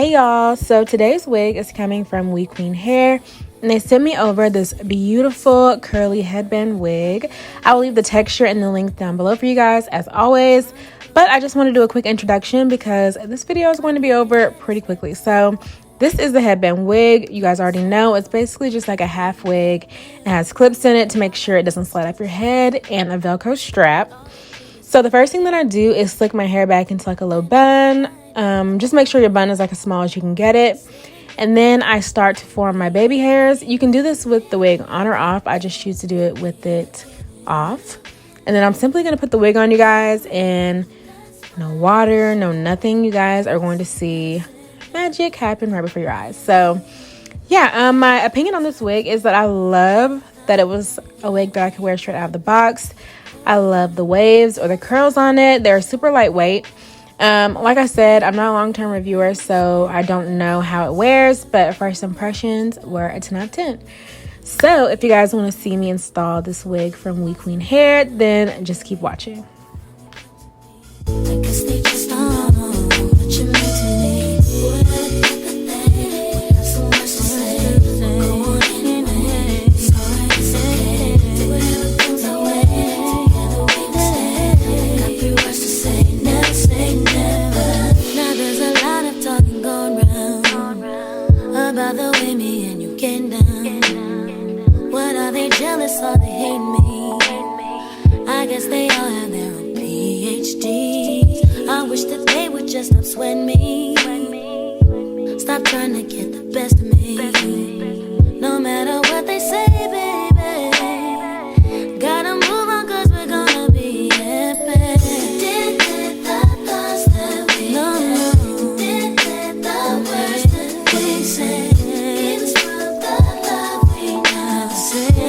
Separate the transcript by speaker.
Speaker 1: Hey y'all, so today's wig is coming from WeQueen Hair, and they sent me over this beautiful curly headband wig. I will leave the texture and the link down below for you guys as always, but I just want to do a quick introduction because this video is going to be over pretty quickly. So this is the headband wig. You guys already know it's basically just like a half wig. It has clips in it to make sure it doesn't slide off your head and a Velcro strap. So the first thing that I do is slick my hair back into like a low bun. Just make sure your bun is like as small as you can get it. And then I start to form my baby hairs. You can do this with the wig on or off. I just choose to do it with it off. And then I'm simply going to put the wig on, you guys, and no water, no nothing. You guys are going to see magic happen right before your eyes. So yeah, my opinion on this wig is that I love that it was a wig that I could wear straight out of the box. I love the waves or the curls on it. They're super lightweight. Like I said, I'm not a long-term reviewer, so I don't know how it wears, but first impressions were a 10 out of 10. So if you guys want to see me install this wig from WeQueen Hair, then just keep watching.
Speaker 2: Or they hate me. I guess they all have their own PhD. I wish that they would just stop sweating me. Stop trying to get the best of me. No matter what they say, baby, gotta move on 'cause we're gonna be happy. Did the thoughts that we had? Did the words that we said? It's from the love we never said.